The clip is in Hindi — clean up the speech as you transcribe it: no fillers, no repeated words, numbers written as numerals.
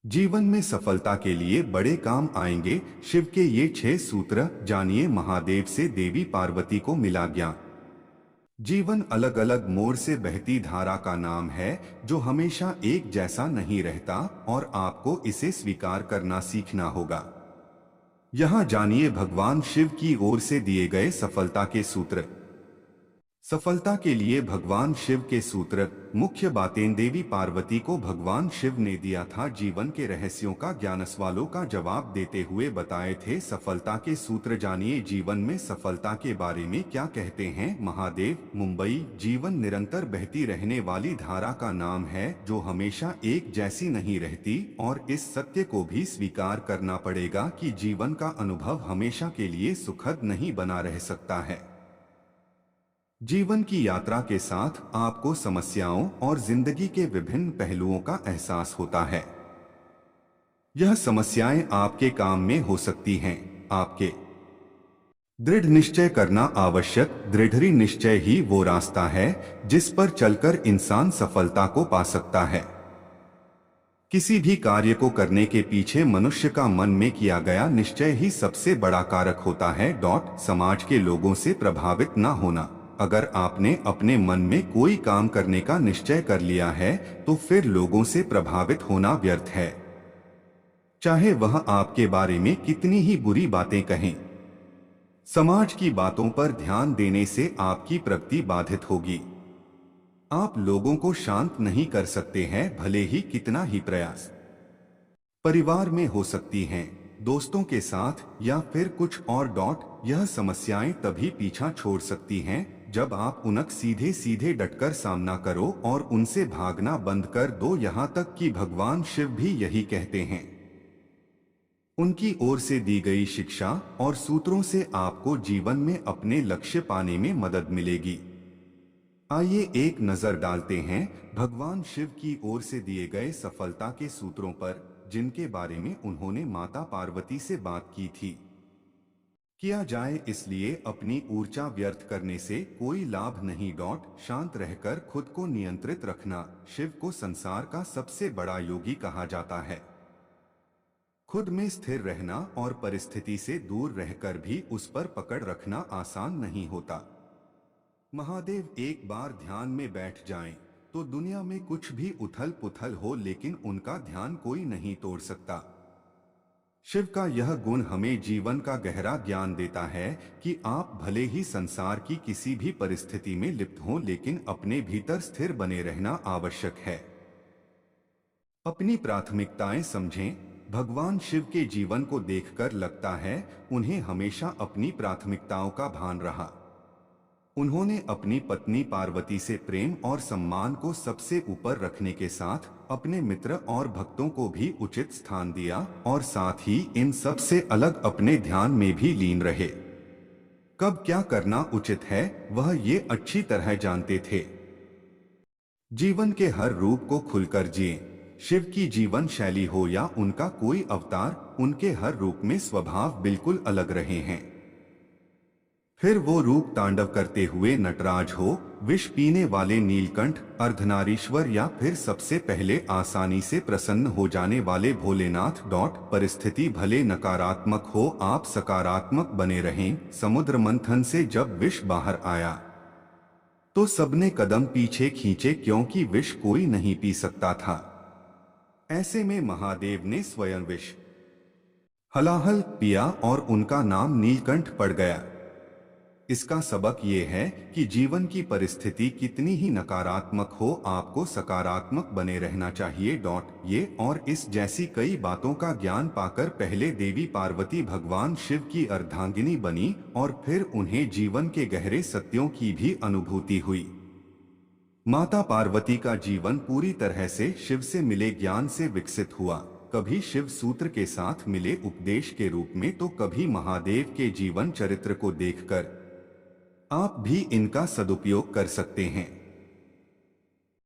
जीवन में सफलता के लिए बड़े काम आएंगे। शिव के ये 6 सूत्र जानिए। महादेव से देवी पार्वती को मिला ज्ञान। जीवन अलग अलग मोड़ से बहती धारा का नाम है जो हमेशा एक जैसा नहीं रहता और आपको इसे स्वीकार करना सीखना होगा। यहाँ जानिए भगवान शिव की ओर से दिए गए सफलता के सूत्र। सफलता के लिए भगवान शिव के सूत्र। मुख्य बातें देवी पार्वती को भगवान शिव ने दिया था जीवन के रहस्यों का ज्ञान। सवालों का जवाब देते हुए बताए थे सफलता के सूत्र। जानिए जीवन में सफलता के बारे में क्या कहते हैं महादेव। मुंबई। जीवन निरंतर बहती रहने वाली धारा का नाम है जो हमेशा एक जैसी नहीं रहती और इस सत्य को भी स्वीकार करना पड़ेगा कि जीवन का अनुभव हमेशा के लिए सुखद नहीं बना रह सकता है। जीवन की यात्रा के साथ आपको समस्याओं और जिंदगी के विभिन्न पहलुओं का एहसास होता है। यह समस्याएं आपके काम में हो सकती हैं। आपके दृढ़ निश्चय करना आवश्यक। दृढ़ निश्चय ही वो रास्ता है जिस पर चलकर इंसान सफलता को पा सकता है। किसी भी कार्य को करने के पीछे मनुष्य का मन में किया गया निश्चय ही सबसे बड़ा कारक होता है। समाज के लोगों से प्रभावित न होना। अगर आपने अपने मन में कोई काम करने का निश्चय कर लिया है तो फिर लोगों से प्रभावित होना व्यर्थ है, चाहे वह आपके बारे में कितनी ही बुरी बातें कहें। समाज की बातों पर ध्यान देने से आपकी प्रगति बाधित होगी। आप लोगों को शांत नहीं कर सकते हैं भले ही कितना ही प्रयास। परिवार में हो सकती हैं, दोस्तों के साथ या फिर कुछ और। यह समस्याएं तभी पीछा छोड़ सकती हैं जब आप उनका सीधे सीधे डटकर सामना करो और उनसे भागना बंद कर दो। यहाँ तक कि भगवान शिव भी यही कहते हैं। उनकी ओर से दी गई शिक्षा और सूत्रों से आपको जीवन में अपने लक्ष्य पाने में मदद मिलेगी। आइए एक नजर डालते हैं भगवान शिव की ओर से दिए गए सफलता के सूत्रों पर, जिनके बारे में उन्होंने माता पार्वती से बात की थी। किया जाए इसलिए अपनी ऊर्जा व्यर्थ करने से कोई लाभ नहीं। शांत रहकर खुद को नियंत्रित रखना। शिव को संसार का सबसे बड़ा योगी कहा जाता है। खुद में स्थिर रहना और परिस्थिति से दूर रहकर भी उस पर पकड़ रखना आसान नहीं होता। महादेव एक बार ध्यान में बैठ जाएं तो दुनिया में कुछ भी उथल पुथल हो लेकिन उनका ध्यान कोई नहीं तोड़ सकता। शिव का यह गुण हमें जीवन का गहरा ज्ञान देता है कि आप भले ही संसार की किसी भी परिस्थिति में लिप्त हों लेकिन अपने भीतर स्थिर बने रहना आवश्यक है। अपनी प्राथमिकताएं समझें। भगवान शिव के जीवन को देखकर लगता है उन्हें हमेशा अपनी प्राथमिकताओं का भान रहा। उन्होंने अपनी पत्नी पार्वती से प्रेम और सम्मान को सबसे ऊपर रखने के साथ अपने मित्र और भक्तों को भी उचित स्थान दिया और साथ ही इन सब से अलग अपने ध्यान में भी लीन रहे। कब क्या करना उचित है वह ये अच्छी तरह जानते थे। जीवन के हर रूप को खुलकर जिए। शिव की जीवन शैली हो या उनका कोई अवतार, उनके हर रूप में स्वभाव बिल्कुल अलग रहे हैं। फिर वो रूप तांडव करते हुए नटराज हो, विष पीने वाले नीलकंठ, अर्धनारीश्वर या फिर सबसे पहले आसानी से प्रसन्न हो जाने वाले भोलेनाथ। परिस्थिति भले नकारात्मक हो आप सकारात्मक बने रहें। समुद्र मंथन से जब विष बाहर आया तो सबने कदम पीछे खींचे क्योंकि विष कोई नहीं पी सकता था। ऐसे में महादेव ने स्वयं विष हलाहल पिया और उनका नाम नीलकंठ पड़ गया। इसका सबक ये है कि जीवन की परिस्थिति कितनी ही नकारात्मक हो आपको सकारात्मक बने रहना चाहिए। ये और इस जैसी कई बातों का ज्ञान पाकर पहले देवी पार्वती भगवान शिव की अर्धांगिनी बनी और फिर उन्हें जीवन के गहरे सत्यों की भी अनुभूति हुई। माता पार्वती का जीवन पूरी तरह से शिव से मिले ज्ञान से विकसित हुआ। कभी शिव सूत्र के साथ मिले उपदेश के रूप में तो कभी महादेव के जीवन चरित्र को देखकर। आप भी इनका सदुपयोग कर सकते हैं।